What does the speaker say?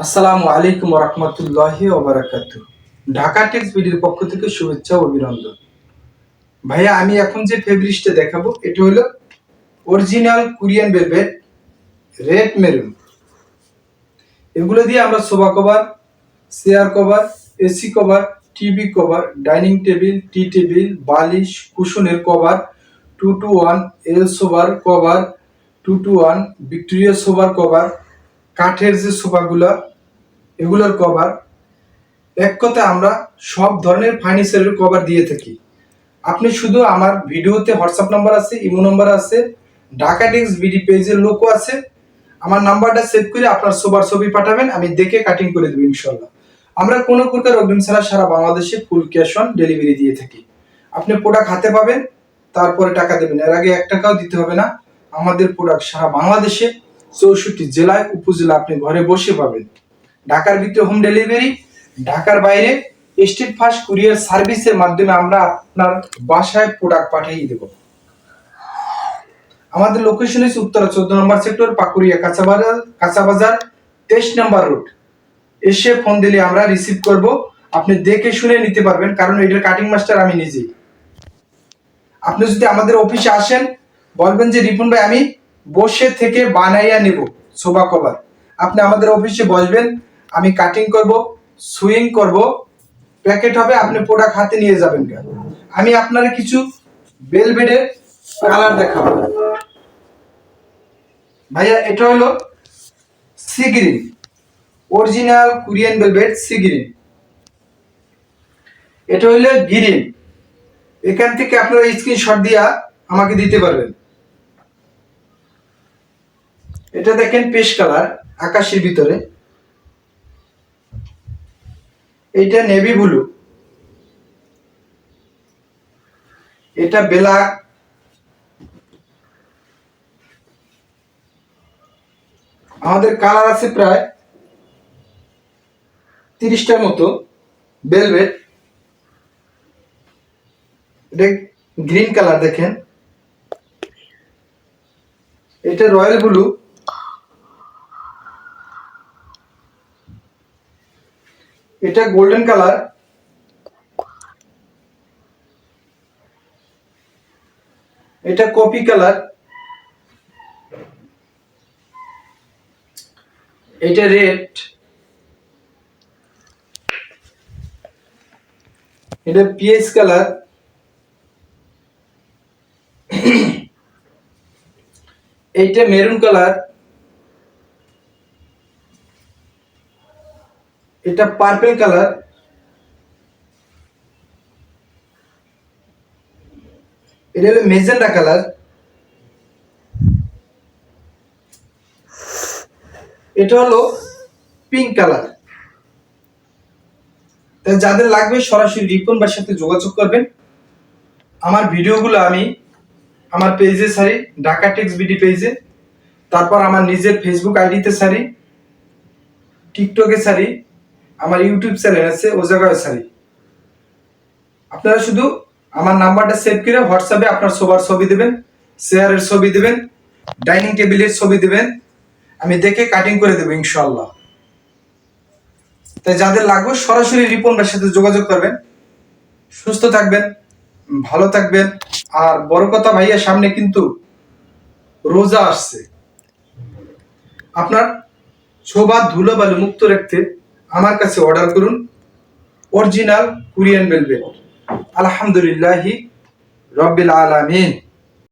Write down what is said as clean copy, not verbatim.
আসসালামু আলাইকুম রহমতুল্লাহি ওবারাকাতুহু। ঢাকা টেক্স ভিডিওর পক্ষ থেকে শুভেচ্ছা ও অভিনন্দন। ভাইয়া, আমি এখন যে ফেব্রিকটা দেখাবো এটা হলো original Korean velvet red maroon. এগুলো দিয়ে আমরা sofa cover, chair cover, AC cover, TV cover, dining table, tea table, বালিশ, কুশনের কভার, 2-1 এল সোফার কভার, 2-1 ভিক্টোরিয়া সোফার কভার, কাঠের যে সোফাগুলা এগুলোর কভার, এক কথা আমরা সব ধরনের ফার্নিচারের কভার দিয়ে থাকি। আপনি শুধু আমার ভিডিওতে হোয়াটসঅ্যাপ নাম্বার আছে, ইমো নাম্বার আছে, ঢাকা টেক্স বিডি পেজের লোকও আছে। আমার নাম্বারটা সেভ করে আপনার সোফার ছবি পাঠাবেন, আমি দেখে কাটিং করে দেবো ইনশাল্লাহ। আমরা কোনো প্রকার অগ্রিম ছাড়া সারা বাংলাদেশে ফুল ক্যাশ অন ডেলিভারি দিয়ে থাকি। আপনি প্রোডাক্ট হাতে পাবেন, তারপরে টাকা দেবেন, এর আগে 1 টাকাও দিতে হবে না। আমাদের প্রোডাক্ট সারা বাংলাদেশে 64 জেলায় উপজেলা আপনি ঘরে বসে পাবেন। ঢাকার ভিতরে হোম ডেলিভারি, ঢাকার বাইরে স্টেট ফাস্ট কুরিয়ার সার্ভিসের মাধ্যমে আমরা আপনার বাসায় প্রোডাক্ট পাঠিয়ে দেব। আমাদের লোকেশন হচ্ছে উত্তরা 14 নম্বর সেক্টর, পাকুড়িয়া কাঁচাবাজার 23 নম্বর রোড। এসে ফোন দিলে আমরা রিসিভ করব, আপনি দেখে শুনে নিতে পারবেন, কারণ এটার কাটিং মাস্টার আমি নিজেই। আপনি যদি আমাদের অফিসে আসেন, বলবেন যে রিপন ভাই আমি বসে থেকে বানাইয়া নেব সোফা কভার, আপনি আমাদের অফিসে বসবেন, আমি কাটিং করব, সুইং করব, প্যাকেট হবে, আপনি প্রোডাক্ট হাতে নিয়ে যাবেন। আমি আপনার কিছু ভেলভেটের কালার দেখাবো। ভাইয়া, এটা হলো sea green, original Korean velvet sea green. এটা হলো গ্রিন। এখান থেকে আপনারা স্ক্রিনশট দিয়া আমাকে দিতে পারবেন। এটা দেখেন পেস্ট কালার, আকাশের ভিতরে। এটা নেভি ব্লু, এটা ব্ল্যাক, আমাদের কালার আছে প্রায় 30টার মতো ভেলভেট। এটা গ্রিন কালার দেখেন, এটা রয়্যাল ব্লু, এটা গোল্ডেন কালার, এটা কপি কালার, এটা রেড, এটা পিএস কালার, এইটা মেরুন কালার, এটা পার্পল কালার, এটা হলো মেজেন্টা কালার, এটা হলো পিঙ্ক কালার। তাই যাদের লাগবে সরাসরি রিপন ভাইয়ের সাথে যোগাযোগ করবেন। আমার ভিডিওগুলো আমি আমার পেজে ছাড়ি, ঢাকা টেক্স বিডি পেজে, তারপর আমার নিজের ফেসবুক আইডিতে ছাড়ি, টিকটকে ছাড়ি, আমার ইউটিউব চ্যানেল আছে ও জায়গায় ছাড়ি। আপনারা শুধু আমার নাম্বারটা সেভ করে হোয়াটসঅ্যাপে আপনার সোফার ছবি দেবেন, চেয়ারের ছবি দেবেন, ডাইনিং টেবিলের ছবি দেবেন, আমি দেখে কাটিং করে দেবো ইনশাআল্লাহ। তাই যাদের লাগবে সরাসরি রিপন ভাইয়ের সাথে যোগাযোগ করবেন। সুস্থ থাকবেন, ভালো থাকবেন। আর বড় কথা ভাইয়া, সামনে কিন্তু রোজা আসছে। আপনার শোভা ধুলোবালু মুক্ত রাখতে আমার কাছে অর্ডার করুন অরিজিনাল কোরিয়ান ভেলভেট। আলহামদুলিল্লাহি রব্বিল আলামিন।